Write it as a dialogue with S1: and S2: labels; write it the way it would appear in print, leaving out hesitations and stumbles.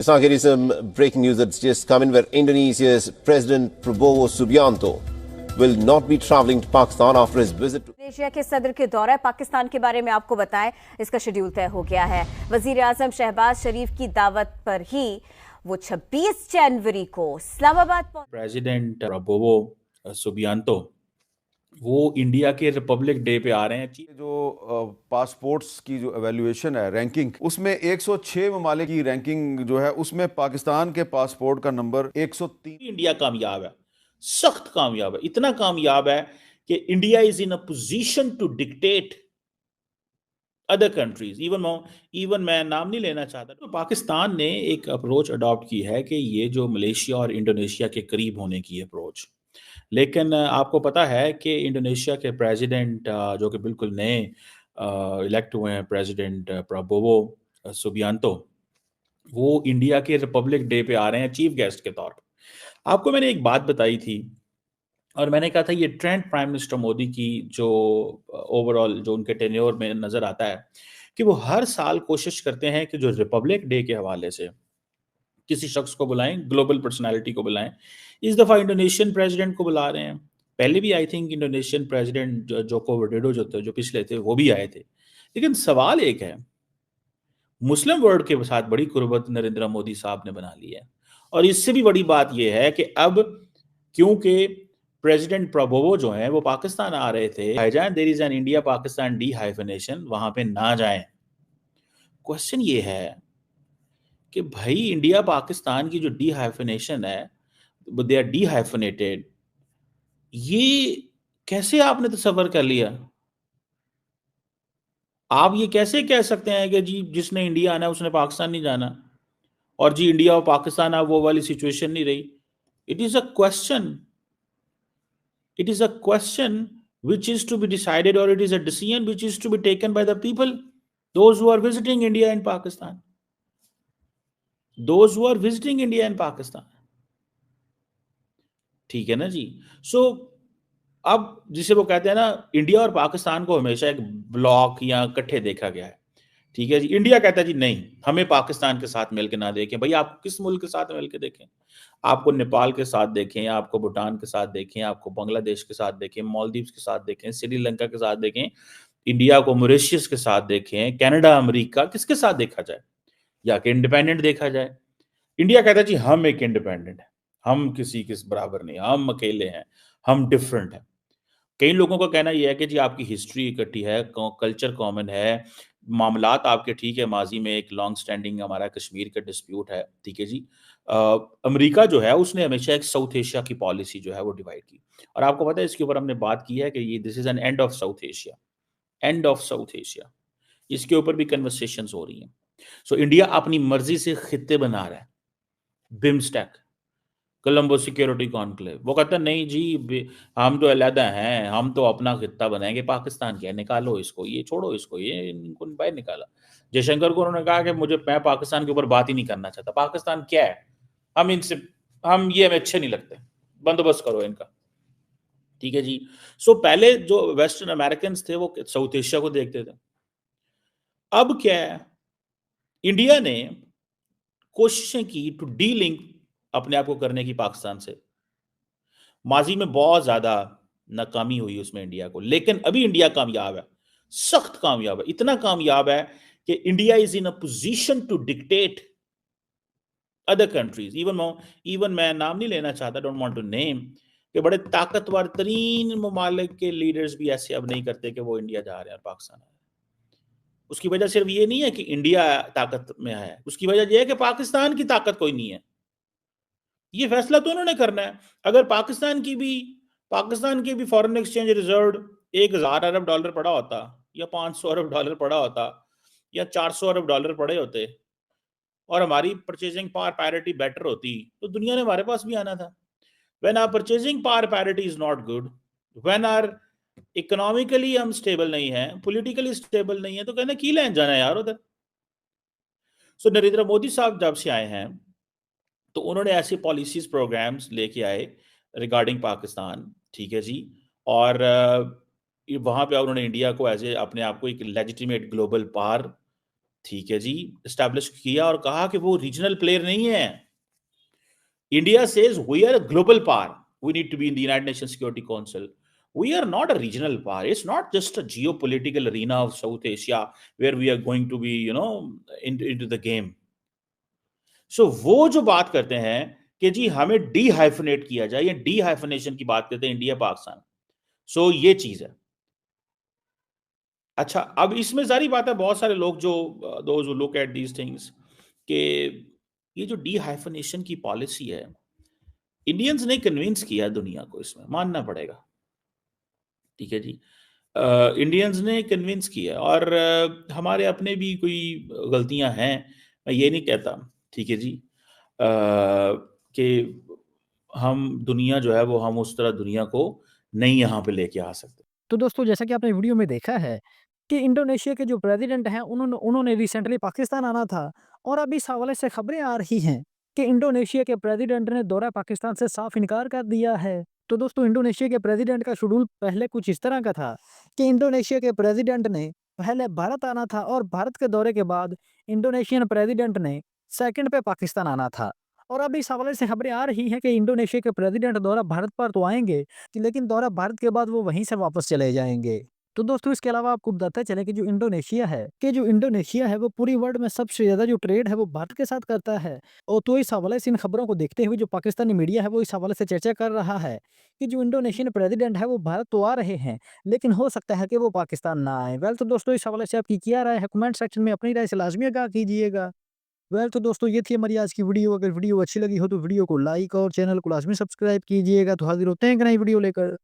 S1: Sakir, is some breaking news that's just come in where Indonesia's President Prabowo Subianto will not be travelling to Pakistan after his visit to
S2: Indonesia के सदर के दौरा पाकिस्तान के बारे में आपको बताएं, इसका शेड्यूल तय हो गया है। वजीर आजम शहबाज शरीफ की दावत पर ही वो 26 जनवरी को इस्लामाबाद
S3: प्रेसिडेंट प्रबोवो सुबियांतो वो इंडिया के रिपब्लिक डे पे आ रहे हैं।
S4: जो पासपोर्ट्स की जो एवेल्युएशन है, रैंकिंग, उसमें 106 ममालिक की रैंकिंग जो है, उसमें पाकिस्तान के पासपोर्ट का नंबर 103।
S3: इंडिया कामयाब है, सख्त कामयाब है, इतना कामयाब है कि India is in a position to dictate other countries. Even मैं नाम नहीं लेना चाहता, तो पाकिस्तान ने एक अप्रोच अडॉप्ट की है कि ये जो मलेशिया और इंडोनेशिया के करीब होने की अप्रोच। लेकिन आपको पता है कि इंडोनेशिया के प्रेसिडेंट जो कि बिल्कुल नए इलेक्ट हुए हैं, प्रेसिडेंट प्रबोवो सुबियांतो, वो इंडिया के रिपब्लिक डे पे आ रहे हैं चीफ गेस्ट के तौर पर। आपको मैंने एक बात बताई थी और मैंने कहा था ये ट्रेंड प्राइम मिनिस्टर मोदी की जो ओवरऑल जो उनके टेन्योर में नजर आता है कि वो हर साल कोशिश करते हैं कि जो रिपब्लिक डे के हवाले से किसी शख्स को बुलाएं, ग्लोबल पर्सनालिटी को बुलाएं। इस दफा इंडोनेशियन प्रेसिडेंट को बुला रहे हैं। पहले भी I think Indonesian president Joko Widodo जो पिछले थे वो भी आए थे। लेकिन सवाल एक है, मुस्लिम वर्ल्ड के साथ बड़ी कुर्बत नरेंद्र मोदी साहब ने बना ली है, और इससे भी बड़ी बात यह है कि अब क्योंकि प्रेसिडेंट प्रबोवो जो है वो पाकिस्तान आ रहे थे, भाईजान there is an India Pakistan dehyphenation, वहां पे ना जाएं। क्वेश्चन ये है कि भाई इंडिया पाकिस्तान की जो डी हाइफनेशन है, दे आर डी हाइफनेटेड, ये कैसे आपने तसव्वुर कर लिया? आप ये कैसे कह सकते हैं कि जी जिसने इंडिया आना है उसने पाकिस्तान नहीं जाना, और जी इंडिया और पाकिस्तान अब वो वाली सिचुएशन नहीं रही। It is a question, it is a question which is to be decided, or it is a decision which is to be taken by the people, those who are visiting India and Pakistan, those who are visiting India and Pakistan। ठीक है ना जी। सो अब जिसे वो कहते हैं ना, India और पाकिस्तान को हमेशा एक ब्लॉक या इकट्ठे देखा गया है। ठीक है जी, इंडिया कहता है जी नहीं, हमें पाकिस्तान के साथ मिलकर ना देखें। भाई आप किस मुल्क के साथ मिलकर देखें? आपको नेपाल के साथ देखें, आपको भूटान के साथ देखें, आपको बांग्लादेश के साथ देखें, मालदीव्स के साथ देखें, श्रीलंका के साथ देखें, इंडिया को मॉरिशस के साथ देखें, कनाडा, अमेरिका, किसके साथ देखा जाए? या कि इंडिपेंडेंट देखा जाए? इंडिया कहता है जी हम एक इंडिपेंडेंट है, हम किसी किस बराबर नहीं, हम अकेले हैं, हम डिफरेंट है। कई लोगों का कहना यह है कि जी आपकी हिस्ट्री इकट्ठी है, कल्चर कॉमन है, मामलात आपके ठीक है, माजी में एक लॉन्ग स्टैंडिंग हमारा कश्मीर का डिस्प्यूट है, ठीक है जी। अमेरिका जो है उसने हमेशा एक साउथ एशिया की पॉलिसी जो है वो डिवाइड की, और आपको पता है इसके ऊपर हमने बात की है कि ये this is an end of south Asia, end of south Asia. इसके ऊपर भी कन्वर्सेशंस हो रही हैं। सो इंडिया अपनी मर्जी से खित्ते बना रहा है, बिम्स्टेक, कोलंबो सिक्योरिटी कॉन्क्लेव, वो कहता है नहीं जी हम तो अलहदा हैं, हम तो अपना खित्ता बनाएंगे, पाकिस्तान क्या, निकालो इसको, ये छोड़ो इसको, ये इनको बाहर निकाला। जयशंकर को उन्होंने कहा कि मैं पाकिस्तान के ऊपर बात ही नहीं करना चाहता, पाकिस्तान क्या है, हम ये हमें अच्छे नहीं लगते, बंदोबस्त करो इनका। ठीक है जी। सो पहले जो वेस्टर्न अमेरिकन थे वो साउथ एशिया को देखते थे। अब क्या है, इंडिया ने कोशिशें की टू डी लिंक अपने आप को करने की पाकिस्तान से। माजी में बहुत ज्यादा नाकामी हुई उसमें इंडिया को, लेकिन अभी इंडिया कामयाब है, सख्त कामयाब है, इतना कामयाब है कि India is in a position to dictate other countries. Even मैं नाम नहीं लेना चाहता, डोंट वांट टू नेम, कि बड़े ताकतवर तरीन ममालिक के लीडर्स भी ऐसे अब नहीं करते कि वो इंडिया जा रहे हैं और पाकिस्तान आ रहे हैं। उसकी वजह सिर्फ ये नहीं है कि इंडिया ताकत में है, उसकी वजह यह है कि पाकिस्तान की ताकत कोई नहीं है। ये फैसला तो उन्होंने करना है। अगर पाकिस्तान की भी फॉरेन एक्सचेंज रिजर्व 1000 अरब डॉलर पड़ा होता, या 500 अरब डॉलर पड़ा होता, या 400 अरब डॉलर पड़े होते, और हमारी परचेजिंग पावर पैरिटी बेटर होती, तो दुनिया ने हमारे पास भी आना था। When our purchasing power parity is not good, when our economically हम स्टेबल नहीं है, पॉलिटिकली स्टेबल नहीं है, तो कहना की लेन जाना यार उधर। सो नरेंद्र मोदी साहब जब से आए हैं तो उन्होंने ऐसे पॉलिसीज प्रोग्राम्स लेके आए रिगार्डिंग पाकिस्तान, ठीक है जी। और वहां पे उन्होंने इंडिया को एज ए अपने आप को एक लेजिटिमेट ग्लोबल पावर ठीक है जी, एस्टैब्लिश किया और कहा कि वो रीजनल प्लेयर नहीं है। India says we are a global power, we need to be in the United Nation security council. We are not a regional power. It's not just a geopolitical arena of South Asia where we are going to be, into the game. So वो जो बात करते हैं कि जी हमें डीहाइफनेट किया जाए, या डीहाइफनेशन की बात करते हैं इंडिया पाकिस्तान। सो ये चीज है। अच्छा, अब इसमें जारी बात है, बहुत सारे लोग जो those who look at these things कि ये जो डीहाइफनेशन की पॉलिसी है, इंडियंस ने कन्विंस किया दुनिया को, इसमें मानना पड़ेगा। ठीक है जी, इंडियंस ने कन्विंस किया, और हमारे अपने भी कोई गलतियां हैं, मैं ये नहीं कहता। ठीक है जी, कि हम दुनिया जो है वो हम उस तरह दुनिया को नहीं यहाँ पे लेके आ सकते।
S5: तो दोस्तों जैसा कि आपने वीडियो में देखा है कि इंडोनेशिया के जो प्रेसिडेंट हैं उन्होंने उन्होंने रिसेंटली पाकिस्तान आना था और अभी इस हवाले से खबरें आ रही हैं कि इंडोनेशिया के प्रेसिडेंट ने दौरा पाकिस्तान से साफ इनकार कर दिया है। तो दोस्तों इंडोनेशिया के प्रेसिडेंट का शेड्यूल पहले कुछ इस तरह का था कि इंडोनेशिया के प्रेसिडेंट ने पहले भारत आना था और भारत के दौरे के बाद इंडोनेशियन प्रेसिडेंट ने सेकंड पे पाकिस्तान आना था। और अभी इस हवाले से खबरें आ रही हैं कि इंडोनेशिया के प्रेसिडेंट दौरा भारत पर तो आएंगे लेकिन दौरा भारत के बाद वो वहीं से वापस चले जाएंगे। तो दोस्तों इसके अलावा आपको बताते चले कि जो इंडोनेशिया है वो पूरी वर्ल्ड में सबसे ज्यादा जो ट्रेड है वो भारत के साथ करता है। और तो इस हवाले से इन खबरों को देखते हुए जो पाकिस्तानी मीडिया है वो इस हवाले से चर्चा कर रहा है कि जो इंडोनेशियन प्रेसिडेंट है वो भारत तो आ रहे हैं लेकिन हो सकता है कि वो पाकिस्तान ना आए। वेल तो दोस्तों इस हवाले से आपकी क्या राय है, कमेंट सेक्शन में अपनी राय से लाजमी आगाह कीजिएगा। वेल तो दोस्तों ये थी हमारी आज की वीडियो। अगर वीडियो अच्छी लगी हो तो वीडियो को लाइक और चैनल को लाजमी सब्सक्राइब कीजिएगा। तो हाजिर होते हैं एक नई वीडियो लेकर।